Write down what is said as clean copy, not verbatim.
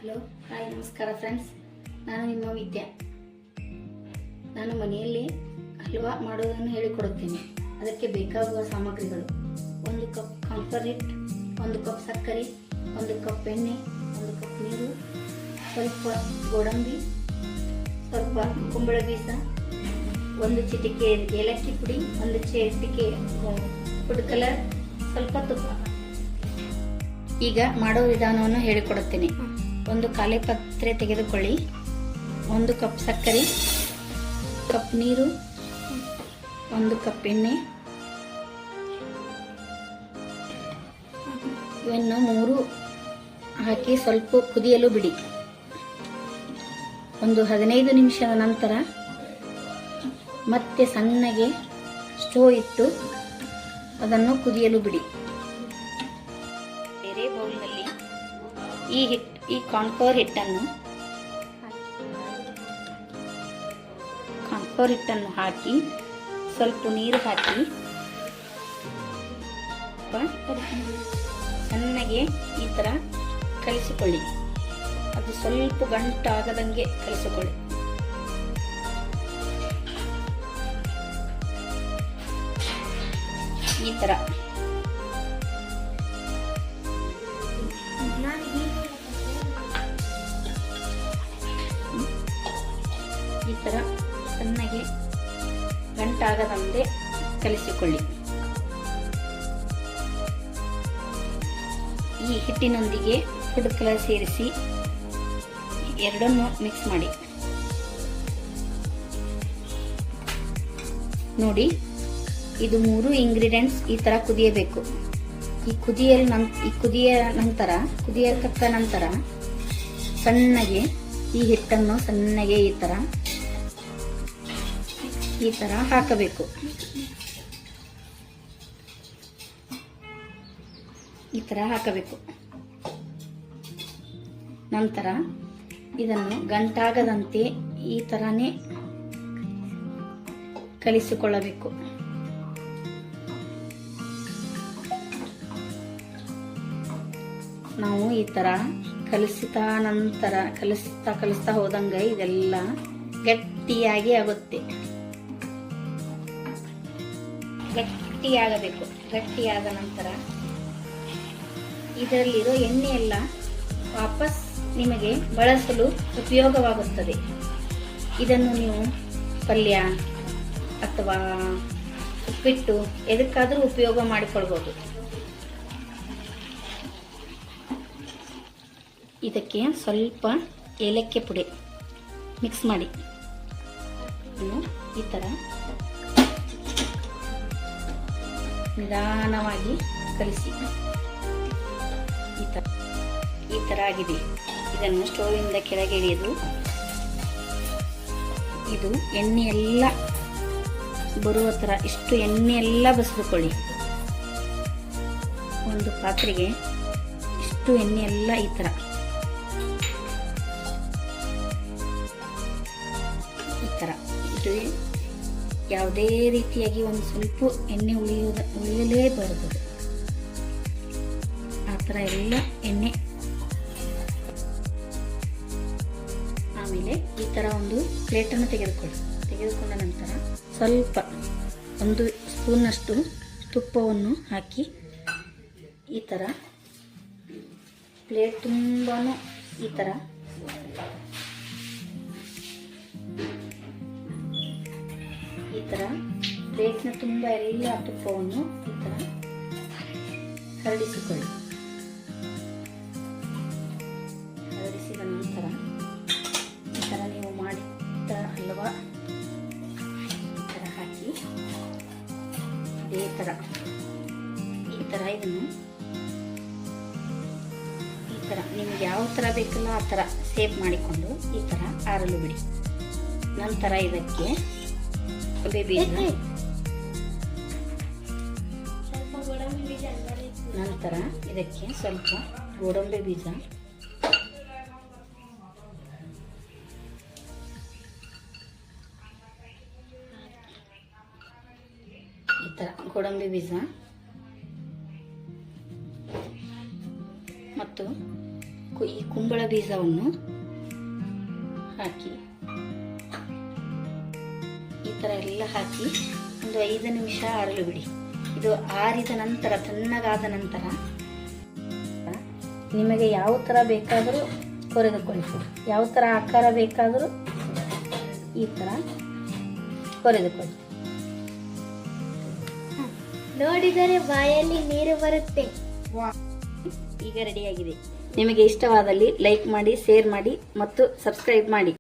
Hello hi ನಮಸ್ಕಾರ friends, ನಾನು ನಿಮ್ಮ ವಿದ್ಯಾ. ನಾನು ಮನೆಯಲ್ಲಿ ಹಲ್ವಾ ಮಾಡೋದನ್ನು ಹೇಳಿಕೊಡುತ್ತೇನೆ. ಅದಕ್ಕೆ ಬೇಕಾಗುವ ಸಾಮಗ್ರಿಗಳು: 1 ಕಪ್ ಕಾರ್ನ್ಫ್ಲವರ್ ಹಿಟ್ಟು, 1 ಕಪ್ ಸಕ್ಕರೆ, 1 ಕಪ್ ಎಣ್ಣೆ, 1 ಕಪ್ ನೀರು, ಸ್ವಲ್ಪ ಗೋಡಂಬಿ, ಸ್ವಲ್ಪ ಕುಂಬಳ ಬೀಜ, 1 ಚಿಟಿಕೆ ಏಲಕ್ಕಿ ಪುಡಿ, 1 ಚಿಟಿಕೆ ಫುಡ್ ಕಲರ್, ಸ್ವಲ್ಪ ತುಪ್ಪ. ಈಗ ಮಾಡೋ ವಿಧಾನವನ್ನು ಹೇಳಿಕೊಡುತ್ತೇನೆ. 1 ಖಾಲಿ ಪಾತ್ರೆ ತೆಗೆದುಕೊಳ್ಳಿ, 1 ಕಪ್ ಸಕ್ಕರೆ, ಕಪ್ ನೀರು, 1 ಕಪ್ ಎಣ್ಣೆ, ಇವನ್ನು 3 ಹಾಕಿ ಸ್ವಲ್ಪ ಕುದಿಯಲು ಬಿಡಿ. ಒಂದು 15 ನಿಮಿಷದ ನಂತರ ಮತ್ತೆ ಸಣ್ಣಗೆ ಸ್ಟೋವ್ ಇಟ್ಟು ಅದನ್ನು ಕುದಿಯಲು ಬಿಡಿ. ಬೇರೆ ಬೌಲ್ನಲ್ಲಿ ಈ ಕಾರ್ನ್ಫ್ಲವರ್ ಹಿಟ್ಟನ್ನು ಹಾಕಿ ಸ್ವಲ್ಪ ನೀರು ಹಾಕಿ ಚೆನ್ನಾಗಿ ಈ ತರ ಕಲಿಸಿಕೊಳ್ಳಿ. ಅದು ಸ್ವಲ್ಪ ಗಂಟಾಗದಂಗೆ ಕಲಿಸಿಕೊಳ್ಳಿ. ಈ ತರ ಚೆನ್ನಾಗಿ ಗಂಟಾಗದಂತೆ ಕಲಿಸಿಕೊಳ್ಳಿ. ಈ ಹಿಟ್ಟಿನೊಂದಿಗೆ ಫುಡ್ ಕಲರ್ ಸೇರಿಸಿ ಎರಡನ್ನು ಮಿಕ್ಸ್ ಮಾಡಿ. ನೋಡಿ, ಇದು 3 ಇಂಗ್ರೀಡಿಯೆಂಟ್ಸ್ ಈ ತರ ಕುದಿಯಬೇಕು. ಕುದಿಯಕ್ಕ ನಂತರ ಸಣ್ಣಗೆ ಈ ಹಿಟ್ಟನ್ನು ಸಣ್ಣಗೆ ಈ ತರ ಹಾಕಬೇಕು. ನಂತರ ಇದನ್ನು ಗಂಟಾಗದಂತೆ ಈ ತರಾನೇ ಕಲಿಸಿಕೊಳ್ಳಬೇಕು. ನಾವು ಈ ತರ ಕಲಿಸ್ತಾ ಹೋದಂಗ ಇದೆಲ್ಲ ಗಟ್ಟಿಯಾಗಿ ಆಗುತ್ತೆ. ಗಟ್ಟಿಯಾಗಬೇಕು. ಗಟ್ಟಿಯಾದ ನಂತರ ಇದರಲ್ಲಿರೋ ಎಣ್ಣೆ ಎಲ್ಲ ವಾಪಸ್ ನಿಮಗೆ ಬಳಸಲು ಉಪಯೋಗವಾಗುತ್ತದೆ. ಇದನ್ನು ನೀವು ಪಲ್ಯ ಅಥವಾ ಉಪ್ಪಿಟ್ಟು ಎದಕ್ಕಾದರೂ ಉಪಯೋಗ ಮಾಡಿಕೊಳ್ಬಹುದು. ಇದಕ್ಕೆ ಸ್ವಲ್ಪ ಏಲಕ್ಕಿ ಪುಡಿ ಮಿಕ್ಸ್ ಮಾಡಿ ಈ ತರ ನಿಧಾನವಾಗಿ ಕಲಿಸಿ. ಈ ತರ ಆಗಿದೆ. ಇದನ್ನು ಸ್ಟೋವಿಂದ ಕೆಳಗೆ ಇಳಿದು ಇದು ಎಣ್ಣೆ ಎಲ್ಲ ಬರುವ ತರ ಇಷ್ಟು ಎಣ್ಣೆ ಎಲ್ಲ ಬಸಿದುಕೊಳ್ಳಿ. ಒಂದು ಪಾತ್ರೆಗೆ ಇಷ್ಟು ಎಣ್ಣೆ ಎಲ್ಲ ಈ ತರ ಇದು ಯಾವುದೇ ರೀತಿಯಾಗಿ ಒಂದು ಸ್ವಲ್ಪ ಎಣ್ಣೆ ಉಳಿಯಲೇಬಾರದು. ಆ ಥರ ಎಲ್ಲ ಎಣ್ಣೆ. ಆಮೇಲೆ ಈ ಥರ ಒಂದು ಪ್ಲೇಟನ್ನು ತೆಗೆದುಕೊಂಡ ನಂತರ ಸ್ವಲ್ಪ 1 ಸ್ಪೂನ್ನಷ್ಟು ತುಪ್ಪವನ್ನು ಹಾಕಿ ಈ ಥರ ಪ್ಲೇಟ್ ತುಂಬಾನು ಈ ಥರ ಪ್ಲೇಟ್ನ ತುಂಬ ಎಲ್ಲ ತುಪ್ಪವನ್ನು ಈ ತರ ಹರಡಿಸಿಕೊಳ್ಳಿ. ಹರಡಿಸಿದ ನಂತರ ಈ ತರ ನೀವು ಮಾಡಿದ ಹಲ್ವಾ ಈ ತರ ಹಾಕಿ ಇದೇ ತರ ಇದನ್ನು ಈ ತರ ನಿಮ್ಗೆ ಯಾವ ತರ ಬೇಕಲ್ಲ ಆ ತರ ಸೇವ್ ಮಾಡಿಕೊಂಡು ಈ ತರ ಆರಲು ಬಿಡಿ. ನಂತರ ಇದಕ್ಕೆ ಸ್ವಲ್ಪ ಗೋಡಂಬಿ ಬೀಜ, ಈ ತರ ಗೋಡಂಬಿ ಬೀಜ ಮತ್ತು ಈ ಕುಂಬಳ ಬೀಜವನ್ನು ಹಾಕಿ ಈ ಥರ ಎಲ್ಲ ಹಾಕಿ ಒಂದು 5 ನಿಮಿಷ ಆರಲು ಬಿಡಿ. ಇದು ಆರಿದ ನಂತರ ತಣ್ಣಗಾದ ನಂತರ ನಿಮಗೆ ಯಾವ ಥರ ಬೇಕಾದರೂ ಕೊರೆದುಕೊಳ್ಳಿ. ಯಾವ ಥರ ಆಕಾರ ಬೇಕಾದರೂ ಈ ಥರ ಕೊರೆದುಕೊಳ್ಳಿ. ನೋಡಿದರೆ ಬಾಯಲ್ಲಿ ನೀರು ಬರುತ್ತೆ. ಈಗ ರೆಡಿಯಾಗಿದೆ. ನಿಮಗೆ ಇಷ್ಟವಾದಲ್ಲಿ ಲೈಕ್ ಮಾಡಿ, ಶೇರ್ ಮಾಡಿ ಮತ್ತು ಸಬ್ಸ್ಕ್ರೈಬ್ ಮಾಡಿ.